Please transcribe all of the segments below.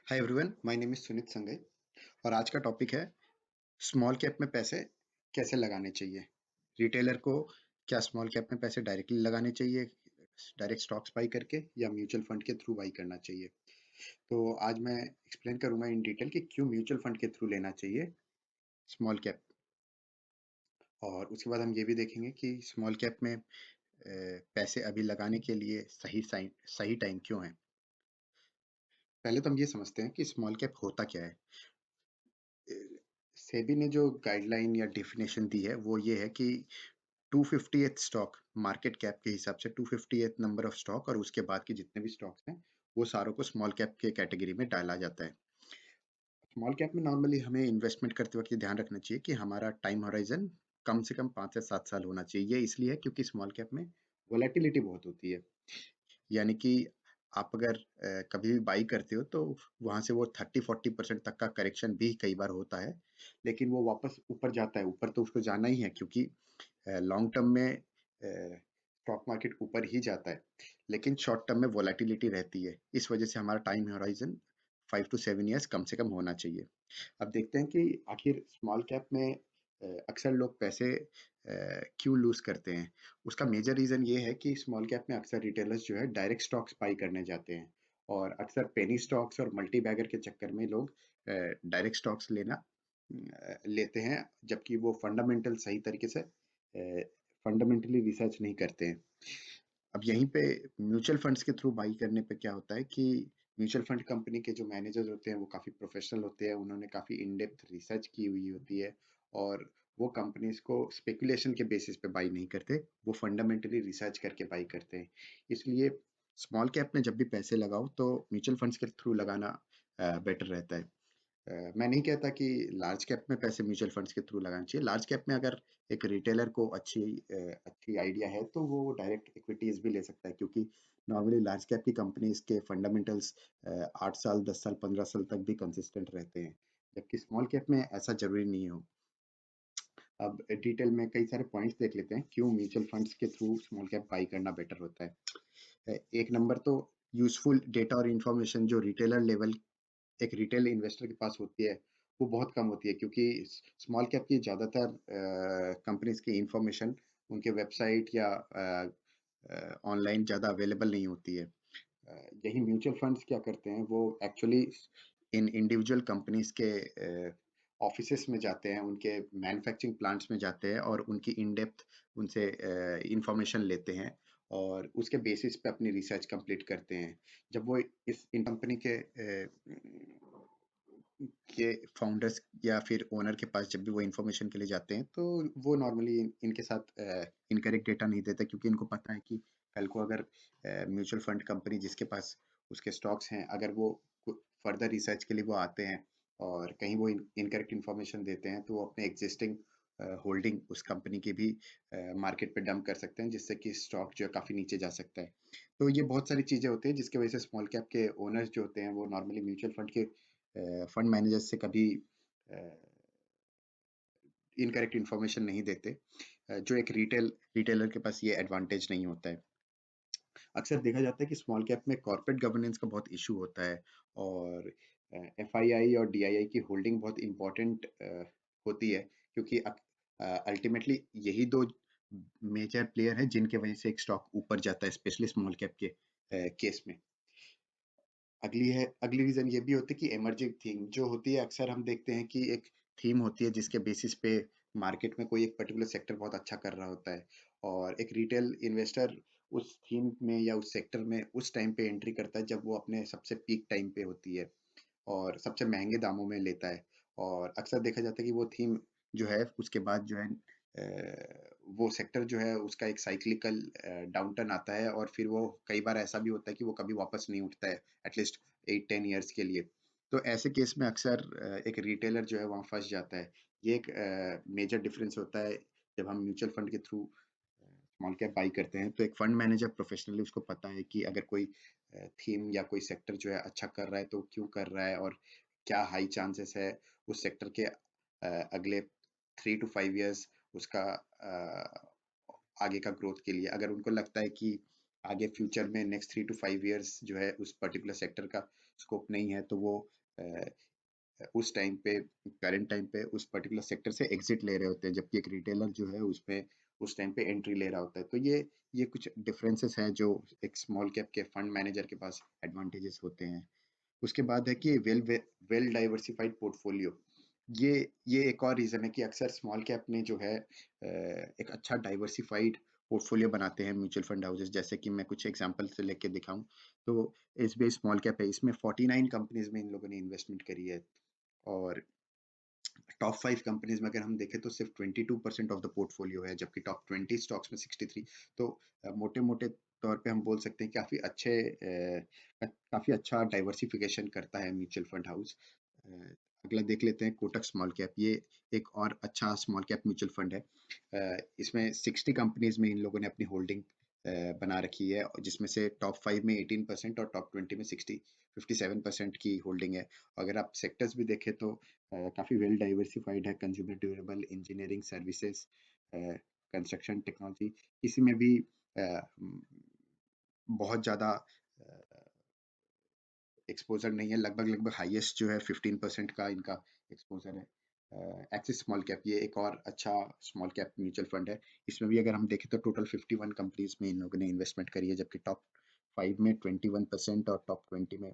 Hi everyone, my name is Sunit Sangai और आज का टॉपिक है स्मॉल कैप में पैसे कैसे लगाने चाहिए। रिटेलर को क्या स्मॉल कैप में पैसे डायरेक्टली लगाने चाहिए, डायरेक्ट स्टॉक्स बाई करके, या म्यूचुअल फंड के थ्रू बाई करना चाहिए। तो आज मैं एक्सप्लेन करूंगा इन डिटेल कि क्यों म्यूचुअल फंड के थ्रू लेना चाहिए स्मॉल कैप। और उसके बाद हम ये भी देखेंगे कि स्मॉल कैप में पैसे अभी लगाने के लिए सही टाइम क्यों है। पहले तो हम ये समझते हैं कि स्मॉल कैप होता क्या है। सेबी ने जो गाइडलाइन या डेफिनेशन दी है वो ये है कि 250th स्टॉक मार्केट कैप के हिसाब से 250th नंबर ऑफ स्टॉक और उसके बाद के जितने भी स्टॉक्स हैं वो सारों को स्मॉल कैप के कैटेगरी में डाला जाता है। स्मॉल कैप में नॉर्मली हमें इन्वेस्टमेंट करते वक्त ये ध्यान रखना चाहिए कि हमारा टाइम होराइजन कम से कम 5 से 7 साल होना चाहिए। ये इसलिए है क्योंकि स्मॉल कैप में वोलेटिलिटी बहुत होती है। यानी कि आप अगर कभी भी बाई करते हो तो वहां से वो 30-40% तक का करेक्शन भी कई बार होता है, लेकिन वो वापस ऊपर जाता है। ऊपर तो उसको जाना ही है क्योंकि लॉन्ग टर्म में स्टॉक मार्केट ऊपर ही जाता है, लेकिन शॉर्ट टर्म में वोलेटिलिटी रहती है। इस वजह से हमारा टाइम होराइजन 5 to 7 years कम से कम होना चाहिए। अब देखते हैं कि आखिर स्मॉल कैप में अक्सर लोग पैसे क्यों लूज करते हैं। उसका मेजर रीजन ये है कि स्मॉल कैप में अक्सर रिटेलर्स जो है डायरेक्ट स्टॉक्स बाई करने जाते हैं, और अक्सर पेनी स्टॉक्स और मल्टी बैगर के चक्कर में लोग डायरेक्ट स्टॉक्स लेते हैं, जबकि वो फंडामेंटल सही तरीके से फंडामेंटली रिसर्च नहीं करते हैं। अब यहीं पे म्यूचुअल फंड्स के थ्रू बाई करने पे क्या होता है कि म्यूचुअल फंड कंपनी के जो मैनेजर्स होते हैं वो काफ़ी प्रोफेशनल होते हैं, उन्होंने काफ़ी इन डेप्थ रिसर्च की हुई होती है, और वो कंपनीज को स्पेकुलेशन के बेसिस पे बाई नहीं करते, वो फंडामेंटली रिसर्च करके बाई करते हैं। इसलिए स्मॉल कैप में जब भी पैसे लगाओ तो म्यूचुअल फंड्स के थ्रू लगाना बेटर रहता है। मैं नहीं कहता कि लार्ज कैप में पैसे म्यूचुअल फंड्स के थ्रू लगाना चाहिए। लार्ज कैप में अगर एक रिटेलर को अच्छी आइडिया है तो वो डायरेक्ट इक्विटीज भी ले सकता है, क्योंकि नॉर्मली लार्ज कैप की कंपनीज के फंडामेंटल्स 8 साल 10 साल 15 साल तक भी कंसिस्टेंट रहते हैं, जबकि स्मॉल कैप में ऐसा जरूरी नहीं हो। अब डिटेल में कई सारे पॉइंट्स देख लेते हैं क्यों म्यूचुअल फंड्स के थ्रू स्मॉल कैप बाई करना बेटर होता है। एक नंबर तो यूजफुल डेटा और इन्फॉर्मेशन जो रिटेलर लेवल एक रिटेल इन्वेस्टर के पास होती है वो बहुत कम होती है, क्योंकि स्मॉल कैप की ज़्यादातर कंपनीज की इंफॉर्मेशन उनके वेबसाइट या ऑनलाइन ज़्यादा अवेलेबल नहीं होती है। यही म्यूचुअल फंड्स क्या करते हैं, वो एक्चुअली इन इंडिविजुअल कंपनीज के ऑफिसेस में जाते हैं, उनके मैन्युफैक्चरिंग प्लांट्स में जाते हैं और उनकी इन डेप्थ उनसे इंफॉर्मेशन लेते हैं, और उसके बेसिस पे अपनी रिसर्च कंप्लीट करते हैं। जब वो इस इन कंपनी के फाउंडर्स या फिर ओनर के पास जब भी वो इन्फॉर्मेशन के लिए जाते हैं तो वो नॉर्मली इनके साथ इनकरेक्ट डेटा नहीं देता, क्योंकि इनको पता है कि कल को अगर म्यूचुअल फंड कंपनी जिसके पास उसके स्टॉक्स हैं, अगर वो फर्दर रिसर्च के लिए वो आते हैं और कहीं वो इनकरेक्ट इन्फॉर्मेशन देते हैं तो वो अपने एग्जिस्टिंग होल्डिंग उस कंपनी की भी मार्केट पे डंप कर सकते हैं, जिससे कि स्टॉक जो है काफ़ी नीचे जा सकता है। तो ये बहुत सारी चीज़ें होती हैं जिसकी वजह से स्मॉल कैप के ओनर्स जो होते हैं वो नॉर्मली म्यूचुअल फंड के फंड मैनेजर से कभी इनकरेक्ट इन्फॉर्मेशन नहीं देते, जो एक रिटेलर के पास ये एडवांटेज नहीं होता है। अक्सर देखा जाता है कि स्मॉल कैप में कॉर्पोरेट गवर्नेंस का बहुत इशू होता है, और एफआईआई और डीआईआई की होल्डिंग बहुत इंपॉर्टेंट होती है, क्योंकि अल्टीमेटली यही दो मेजर प्लेयर हैं जिनके वजह से एक स्टॉक ऊपर जाता है, स्पेशली स्मॉल कैप के केस में। अगली रीजन ये भी होती है कि इमर्जिंग थीम जो होती है, अक्सर हम देखते हैं कि एक थीम होती है जिसके बेसिस पे मार्केट में कोई एक पर्टिकुलर सेक्टर बहुत अच्छा कर रहा होता है, और एक रिटेल इन्वेस्टर उस थीम में या उस सेक्टर में उस टाइम पे एंट्री करता है जब वो अपने सबसे पीक टाइम पे होती है और सबसे महंगे दामों में लेता है। और अक्सर देखा जाता है कि वो थीम जो है उसके बाद जो है वो सेक्टर जो है उसका एक साइक्लिकल डाउनटर्न आता है, और फिर वो कई बार ऐसा भी होता है कि वो कभी वापस नहीं उठता है, एटलीस्ट 8-10 ईयर्स के लिए। तो ऐसे केस में अक्सर एक रिटेलर जो है वहाँ फंस जाता है। ये एक मेजर डिफरेंस होता है जब हम म्यूचुअल फंड के थ्रू स्मॉल कैप बाई करते हैं। तो एक फंड मैनेजर प्रोफेशनली उसको पता है कि अगर कोई थीम या कोई सेक्टर जो है अच्छा कर रहा है तो क्यों कर रहा है, और क्या हाई चांसेस है उस सेक्टर के अगले 3 to 5 years उसका आगे का ग्रोथ के लिए। अगर उनको लगता है कि आगे फ्यूचर में नेक्स्ट 3 to 5 years जो है उस पर्टिकुलर सेक्टर का स्कोप नहीं है, तो वो उस टाइम पे, करंट टाइम पे उस पर्टिकुलर सेक्टर से एग्जिट ले रहे होते हैं, जबकि एक रिटेलर जो है उसमें उस टाइम पे एंट्री ले रहा होता है। तो ये कुछ डिफरेंसेस हैं जो एक स्मॉल कैप के फंड मैनेजर के पास एडवांटेजेस होते हैं। उसके बाद है कि वेल डाइवर्सिफाइड पोर्टफोलियो। ये ये एक और रीजन है कि अक्सर स्मॉल कैप में जो है एक अच्छा डाइवर्सिफाइड पोर्टफोलियो बनाते हैं म्यूचुअल फंड हाउसेस। जैसे कि मैं कुछ एग्जांपल से लेके दिखाऊं, तो एसबीआई स्मॉल कैप है, इसमें 49 कंपनीज में इन लोगों ने इन्वेस्टमेंट करी है, और टॉप 5 कंपनीज में अगर हम देखें तो सिर्फ 22% ऑफ द पोर्टफोलियो है, जबकि टॉप 20 स्टॉक्स में 63। तो मोटे मोटे तौर पे हम बोल सकते हैं कि काफी अच्छा डाइवर्सिफिकेशन करता है म्यूचुअल फंड हाउस। अगला देख लेते हैं कोटक स्मॉल कैप। ये एक और अच्छा स्मॉल कैप म्यूचुअल फंड है। इसमें 60 कंपनीज में इन लोगों ने अपनी होल्डिंग बना रखी है, और जिसमें से टॉप 5 में 18% और टॉप 20 में 57% की होल्डिंग है। अगर आप सेक्टर्स भी देखें तो काफ़ी वेल डाइवर्सिफाइड है। Consumer durable, engineering services, construction technology, इसी में भी बहुत ज़्यादा एक्सपोजर नहीं है। लगभग लगभग हाईएस्ट जो है 15% का इनका एक्सपोजर है। एक्सिस स्मॉल कैप, ये एक और अच्छा स्मॉल कैप म्यूचुअल फंड है। इसमें भी अगर हम देखें तो टोटल 51 कंपनीज में इन लोगों ने इन्वेस्टमेंट करी है, जबकि टॉप 5 में 21% और टॉप 20 में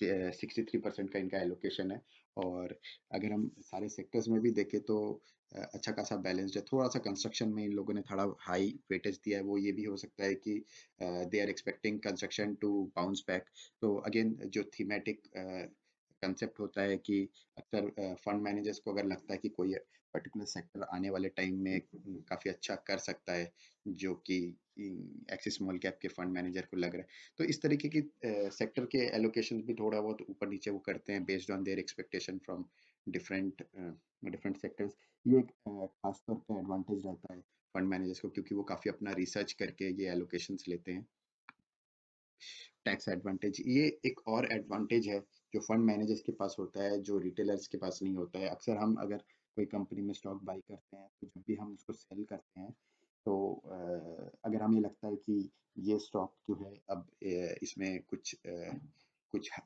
63% का इनका एलोकेशन है। और अगर हम सारे सेक्टर्स में भी देखें तो अच्छा खासा बैलेंस्ड है। थोड़ा सा कंस्ट्रक्शन में इन लोगों ने थोड़ा हाई वेटेज दिया है, वो ये भी हो सकता है कि they are expecting construction to bounce back. तो अगेन जो थीमेटिक कंसेप्ट होता है कि अक्सर फंड मैनेजर्स को अगर लगता है कि कोई पर्टिकुलर सेक्टर आने वाले टाइम में काफी अच्छा कर सकता है, जो कि एक्सिस स्मॉल कैप के फंड मैनेजर को लग रहा है, तो इस तरीके की सेक्टर के एलोकेशन भी थोड़ा बहुत ऊपर नीचे वो करते हैं based on their expectation from different different sectors. ये एक खास तौर पे एडवांटेज रहता है फंड मैनेजर्स को, क्योंकि वो काफी अपना रिसर्च करके ये एलोकेशंस लेते हैं। टैक्स एडवांटेज, ये एक और एडवांटेज है जो फंड मैनेजर्स के पास होता है, जो रिटेलर्स के पास नहीं होता है। अक्सर हम अगर कोई कंपनी में स्टॉक बाई करते हैं, तो जब भी हम उसको सेल करते हैं, तो अगर हमें लगता है कि ये स्टॉक जो है अब इसमें कुछ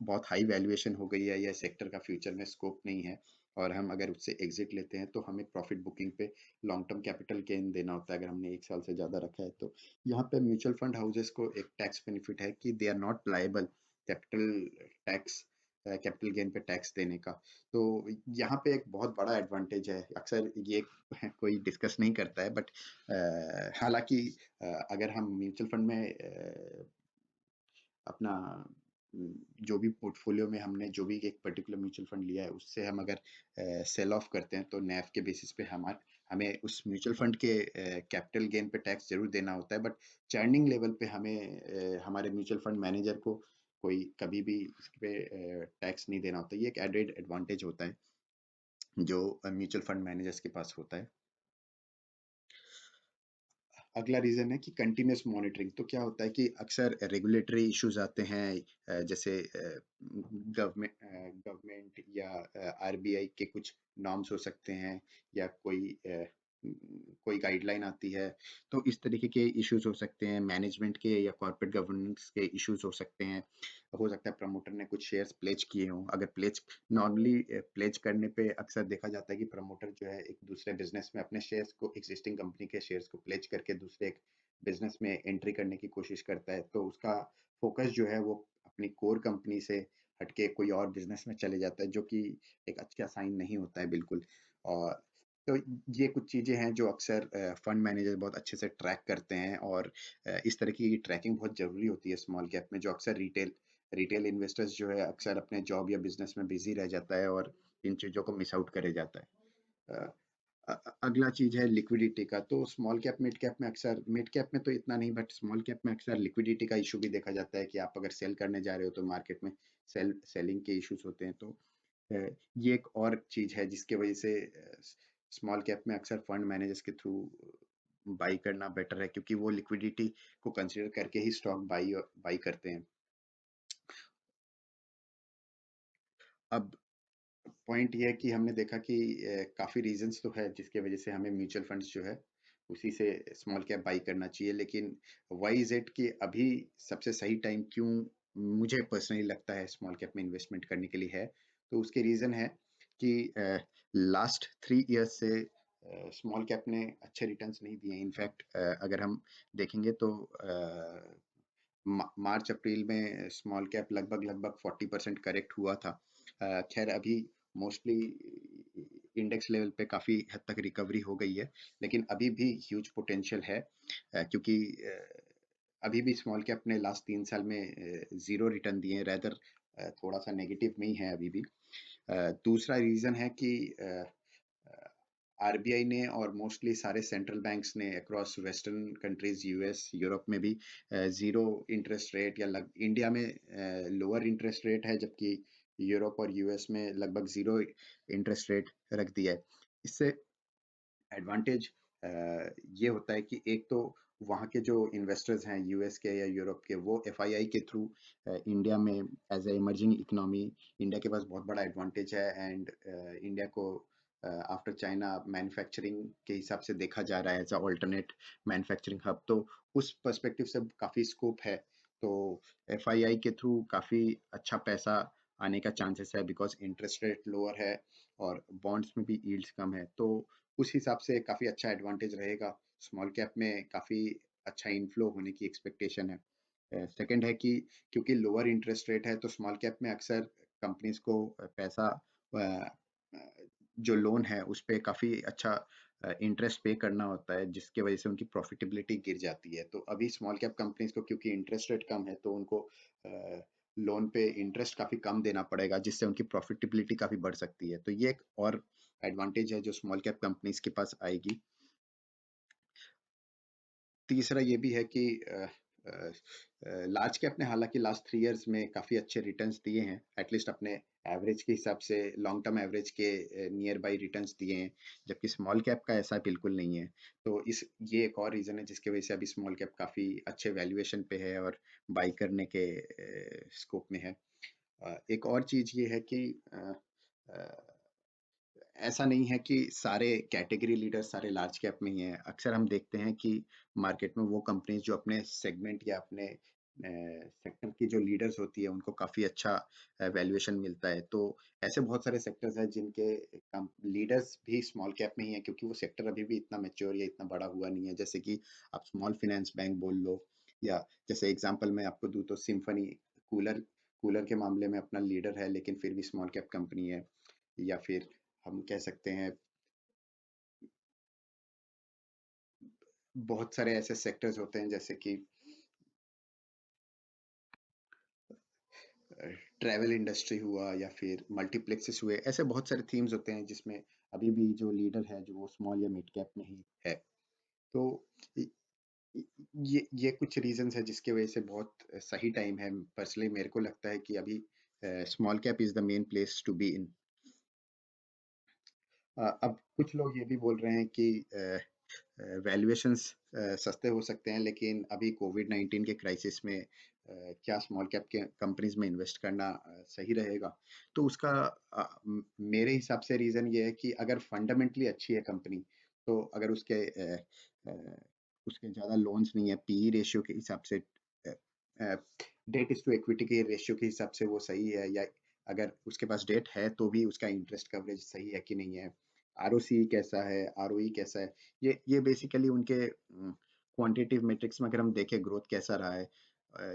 बहुत हाई वैल्यूएशन हो गई है, या सेक्टर का फ्यूचर में स्कोप नहीं है, और हम अगर उससे एग्जिट लेते हैं, तो हमें प्रॉफिट बुकिंग पे लॉन्ग टर्म कैपिटल गेन देना होता है, अगर हमने 1 साल से ज़्यादा रखा है तो। यहाँ पे म्यूचुअल फंड हाउसेस को एक टैक्स बेनिफिट है कि they are not liable capital tax, capital gain पे टैक्स देने का। तो यहाँ पे एक बहुत बड़ा एडवांटेज है। अक्सर ये कोई डिस्कस नहीं करता है, बट हालांकि अगर हम म्यूचुअल फंड में अपना जो भी पोर्टफोलियो में हमने जो भी एक पर्टिकुलर म्यूचुअल फंड लिया है, उससे हम अगर सेल ऑफ करते हैं, तो नैव के बेसिस पे हमें उस म्यूचुअल फंड के कैपिटल गेन पे टैक्स जरूर देना होता है, बट चर्निंग लेवल पे हमें हमारे म्यूचुअल फंड मैनेजर को कोई कभी भी इस पे टैक्स नहीं देना होता। ये एक एडेड एडवांटेज होता है जो म्यूचुअल फंड मैनेजर्स के पास होता है। अगला रीजन है कि कंटिन्यूस मॉनिटरिंग। तो क्या होता है कि अक्सर रेगुलेटरी इश्यूज आते हैं, जैसे गवर्नमेंट या आरबीआई के कुछ नॉर्म्स हो सकते हैं, या कोई गाइडलाइन आती है, तो इस तरीके के इश्यूज हो सकते हैं। मैनेजमेंट के या कॉर्पोरेट गवर्नेंस के इश्यूज हो सकते हैं। हो सकता है प्रमोटर ने कुछ शेयर्स प्लेज किए हों। अगर प्लेज नॉर्मली प्लेज करने पे अक्सर देखा जाता है कि प्रमोटर जो है एक दूसरे बिजनेस में अपने शेयर्स को, एग्जिस्टिंग कंपनी के शेयर्स को प्लेज करके दूसरे एक बिजनेस में एंट्री करने की कोशिश करता है, तो उसका फोकस जो है वो अपनी कोर कंपनी से हटके कोई और बिजनेस में चले जाता है, जो कि एक अच्छा साइन नहीं होता है बिल्कुल। और तो ये कुछ चीजें हैं जो अक्सर फंड मैनेजर बहुत अच्छे से ट्रैक करते हैं, और इस तरह की ट्रैकिंग बहुत जरूरी होती है स्मॉल कैप में, जो अक्सर रिटेल इन्वेस्टर्स जो है अक्सर अपने जॉब या बिजनेस में बिजी रह जाता है, और इन चीजों को मिस आउट करे जाता है। अगला चीज है लिक्विडिटी का। तो स्मॉल कैप मिड कैप में, अक्सर मिड कैप में तो इतना नहीं, बट स्मॉल कैप में अक्सर लिक्विडिटी का इशू भी देखा जाता है कि आप अगर सेल करने जा रहे हो तो मार्केट में सेलिंग के इश्यूज होते हैं। तो ये एक और चीज है जिसके वजह से स्मॉल कैप में अक्सर फंड मैनेजर्स के थ्रू बाई करना बेटर है, क्योंकि वो लिक्विडिटी को कंसिडर करके ही स्टॉक बाई बाई करते हैं। अब पॉइंट ये है कि हमने देखा कि काफी रीजंस तो है जिसके वजह से हमें म्यूचुअल फंड्स जो है उसी से स्मॉल कैप बाई करना चाहिए। लेकिन व्हाई इज इट कि अभी सबसे सही टाइम क्यों मुझे पर्सनली लगता है स्मॉल कैप में इन्वेस्टमेंट करने के लिए है, तो उसके रीजन है कि लास्ट 3 इयर्स से स्मॉल कैप ने अच्छे रिटर्न्स नहीं दिए। इनफैक्ट अगर हम देखेंगे तो मार्च अप्रैल में स्मॉल कैप लगभग लगभग 40% करेक्ट हुआ था। खैर अभी मोस्टली इंडेक्स लेवल पे काफी हद तक रिकवरी हो गई है, लेकिन अभी भी ह्यूज पोटेंशियल है, क्योंकि अभी भी स्मॉल कैप ने लास्ट 3 साल में जीरो रिटर्न दिए हैं, रेदर थोड़ा सा नेगेटिव में ही है अभी भी। दूसरा रीजन है कि आरबीआई ने और मोस्टली सारे सेंट्रल बैंक्स ने across western countries, US, Europe में भी जीरो इंटरेस्ट रेट या इंडिया में लोअर इंटरेस्ट रेट है, जबकि यूरोप और यूएस में लगभग जीरो इंटरेस्ट रेट रख दिया है। इससे एडवांटेज ये होता है कि एक तो वहाँ के जो इन्वेस्टर्स हैं यूएस के या यूरोप के, वो एफआईआई के थ्रू इंडिया में as a emerging economy, India के पास बहुत बड़ा एडवांटेज है, एंड इंडिया को आफ्टर चाइना मैन्युफैक्चरिंग के हिसाब से देखा जा रहा है as a alternate manufacturing hub, तो उस पर्सपेक्टिव से काफ़ी स्कोप है। तो एफआईआई के थ्रू काफ़ी अच्छा पैसा आने का चांसेस है, बिकॉज इंटरेस्ट रेट लोअर है और बॉन्ड्स में भी यील्ड्स कम है, तो उस हिसाब से काफ़ी अच्छा एडवांटेज रहेगा। स्मॉल कैप में काफ़ी अच्छा इनफ्लो होने की एक्सपेक्टेशन है। सेकंड है कि क्योंकि लोअर इंटरेस्ट रेट है, तो स्मॉल कैप में अक्सर कंपनीज को पैसा जो लोन है उस पे काफ़ी अच्छा इंटरेस्ट पे करना होता है, जिसके वजह से उनकी प्रॉफिटेबिलिटी गिर जाती है। तो अभी स्मॉल कैप कंपनीज को क्योंकि इंटरेस्ट रेट कम है, तो उनको लोन पे इंटरेस्ट काफ़ी कम देना पड़ेगा, जिससे उनकी प्रॉफिटेबिलिटी काफ़ी बढ़ सकती है। तो ये एक और एडवांटेज है जो स्मॉल कैप कंपनीज के पास आएगी। तीसरा ये भी है कि लार्ज कैप ने हालांकि लास्ट 3 इयर्स में काफ़ी अच्छे रिटर्न्स दिए हैं, एटलीस्ट अपने एवरेज के हिसाब से लॉन्ग टर्म एवरेज के नियर बाई रिटर्न्स दिए हैं, जबकि स्मॉल कैप का ऐसा बिल्कुल नहीं है। तो इस ये एक और रीज़न है जिसकी वजह से अभी स्मॉल कैप काफ़ी अच्छे वैल्यूएशन पे है और बाई करने के स्कोप में है। एक और चीज़ ये है कि ऐसा नहीं है कि सारे कैटेगरी लीडर सारे लार्ज कैप में ही हैं। अक्सर हम देखते हैं कि मार्केट में वो कंपनीज जो अपने सेगमेंट या अपने सेक्टर की जो लीडर्स होती है उनको काफ़ी अच्छा वैल्यूएशन मिलता है। तो ऐसे बहुत सारे सेक्टर्स हैं जिनके लीडर्स भी स्मॉल कैप में ही हैं, क्योंकि वो सेक्टर अभी भी इतना मैच्योर या इतना बड़ा हुआ नहीं है। जैसे कि आप स्मॉल फाइनेंस बैंक बोल लो, या जैसे एग्जांपल मैं आपको दूँ तो सिम्फनी कूलर कूलर के मामले में अपना लीडर है, लेकिन फिर भी स्मॉल कैप कंपनी है। या फिर हम कह सकते हैं बहुत सारे ऐसे सेक्टर्स होते हैं जैसे कि ट्रैवल इंडस्ट्री हुआ या फिर मल्टीप्लेक्सेस हुए, ऐसे बहुत सारे थीम्स होते हैं जिसमें अभी भी जो लीडर है जो वो स्मॉल या मिड कैप में ही है। तो य- ये कुछ रीजंस है जिसके वजह से बहुत सही टाइम है। पर्सनली मेरे को लगता है कि अभी small cap is the main place to be in. अब कुछ लोग ये भी बोल रहे हैं कि वैल्यूएशंस सस्ते हो सकते हैं, लेकिन अभी कोविड-19 के क्राइसिस में क्या स्मॉल कैप के कंपनीज में इन्वेस्ट करना सही रहेगा? तो उसका मेरे हिसाब से रीज़न ये है कि अगर फंडामेंटली अच्छी है कंपनी, तो अगर उसके ज़्यादा लोन्स नहीं है, पीई रेशियो के हिसाब से, डेट इज़ टू इक्विटी के रेशियो के हिसाब से वो सही है, या अगर उसके पास डेट है तो भी उसका इंटरेस्ट कवरेज सही है कि नहीं है, आरओसी कैसा है, आरओई कैसा है, ये बेसिकली उनके क्वांटिटेटिव मैट्रिक्स में अगर हम देखें ग्रोथ कैसा रहा है,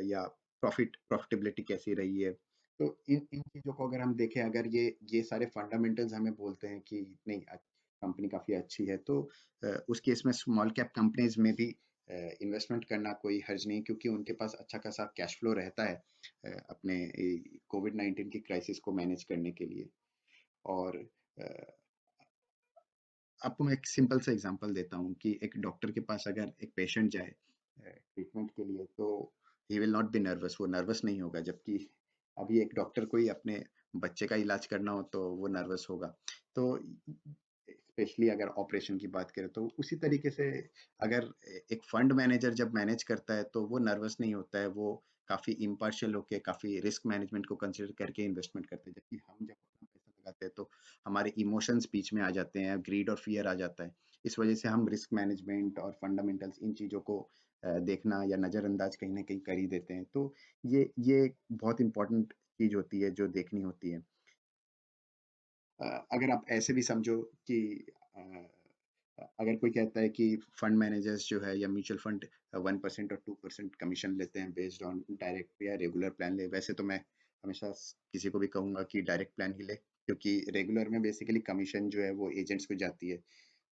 या प्रॉफिटेबिलिटी कैसी रही है, तो इन इन चीज़ों को अगर हम देखें, अगर ये सारे फंडामेंटल्स हमें बोलते हैं कि नहीं कंपनी काफ़ी अच्छी है, तो उस केस में स्मॉल कैप कंपनीज में भी इन्वेस्टमेंट करना कोई हर्ज नहीं, क्योंकि उनके पास अच्छा खासा कैश फ्लो रहता है अपने कोविड-19 की क्राइसिस को मैनेज करने के लिए। और अ, आपको मैं एक सिंपल सा एग्जांपल देता हूँ कि एक डॉक्टर के पास अगर एक पेशेंट जाए ट्रीटमेंट के लिए, तो he will not be nervous, वो नर्वस नहीं होगा, जबकि अभी एक डॉक्टर को ही अपने बच्चे का इलाज करना हो तो वो नर्वस होगा। तो स्पेशली अगर ऑपरेशन की बात करें, तो उसी तरीके से अगर एक फंड मैनेजर जब मैनेज करता है तो वो नर्वस नहीं होता है, वो काफ़ी इम्पार्शियल होके काफ़ी रिस्क मैनेजमेंट को कंसिडर करके इन्वेस्टमेंट करते हैं, जबकि हम जब अपना पैसा लगाते हैं तो हमारे इमोशंस बीच में आ जाते हैं, ग्रीड और फियर आ जाता है। इस वजह से हम रिस्क मैनेजमेंट और फंडामेंटल्स इन चीज़ों को देखना या नज़रअंदाज कहीं ना कहीं कर ही देते हैं। तो ये एक बहुत इंपॉर्टेंट चीज़ होती है जो देखनी होती है। अगर आप ऐसे भी समझो कि अ, अगर कोई कहता है कि फंड मैनेजर्स जो है या म्यूचुअल फंड 1% और 2% कमीशन लेते हैं बेस्ड ऑन डायरेक्ट या रेगुलर प्लान ले, वैसे तो मैं हमेशा किसी को भी कहूंगा कि डायरेक्ट प्लान ही ले, क्योंकि रेगुलर में बेसिकली कमीशन जो है वो एजेंट्स को जाती है।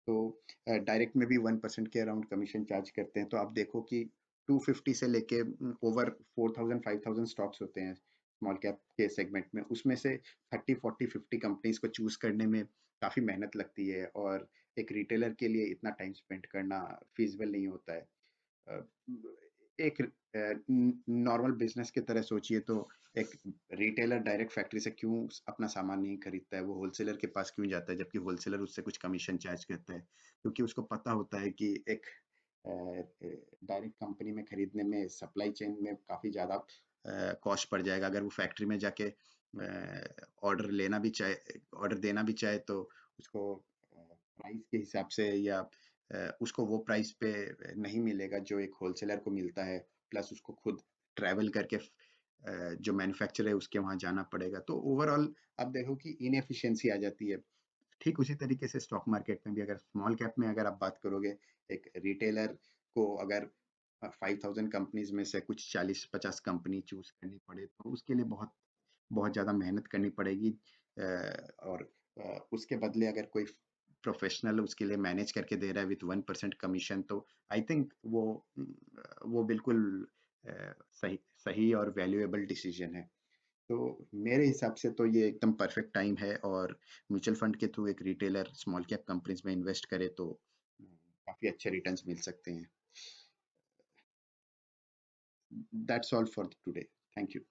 तो डायरेक्ट में भी 1% के अराउंड कमीशन चार्ज करते हैं। तो आप देखो कि 250 से लेके ओवर 4000 5000 स्टॉक्स होते हैं स्मॉल कैप के सेगमेंट में, उसमें से 30 40 50 कंपनीज को चूज करने में काफी मेहनत लगती है, और एक रिटेलर के लिए इतना टाइम स्पेंड करना फिजिबल नहीं होता है। अ, एक नॉर्मल बिजनेस की तरह सोचिए तो एक रिटेलर डायरेक्ट फैक्ट्री से क्यों अपना सामान नहीं खरीदता है, वो होलसेलर के पास क्यों जाता है, जबकि होलसेलर उससे कुछ कमीशन चार्ज करता है? क्योंकि उसको पता होता है कि एक डायरेक्ट कंपनी में खरीदने में सप्लाई चेन में काफी ज्यादा कॉस्ट पड़ जाएगा। अगर वो फैक्ट्री में जाके ऑर्डर लेना भी चाहे, ऑर्डर देना भी चाहे, तो उसको प्राइस के हिसाब से या उसको वो प्राइस पे नहीं मिलेगा जो एक होलसेलर को मिलता है। प्लस उसको खुद ट्रैवल करके जो मैन्युफैक्चरर है उसके वहां जाना पड़ेगा। तो ओवरऑल आप देखो कि इनएफिशिएंसी आ जाती है। ठीक उसी तरीके से स्टॉक मार्केट में भी अगर स्मॉल कैप में अगर आप बात करोगे, एक रिटेलर को अगर 5000 कंपनीज में से कुछ 40 50 कंपनी चूज करनी पड़े, तो उसके लिए बहुत बहुत ज़्यादा मेहनत करनी पड़ेगी। और उसके बदले अगर कोई प्रोफेशनल उसके लिए मैनेज करके दे रहा है विथ 1% कमीशन, तो आई थिंक वो बिल्कुल अ, सही सही और वैल्यूएबल डिसीजन है। तो मेरे हिसाब से तो ये एकदम परफेक्ट टाइम है, और म्यूचुअल फंड के थ्रू एक रिटेलर स्मॉल कैप कंपनीज में इन्वेस्ट करे तो काफी अच्छे रिटर्न्स मिल सकते हैं। That's all for today. Thank you.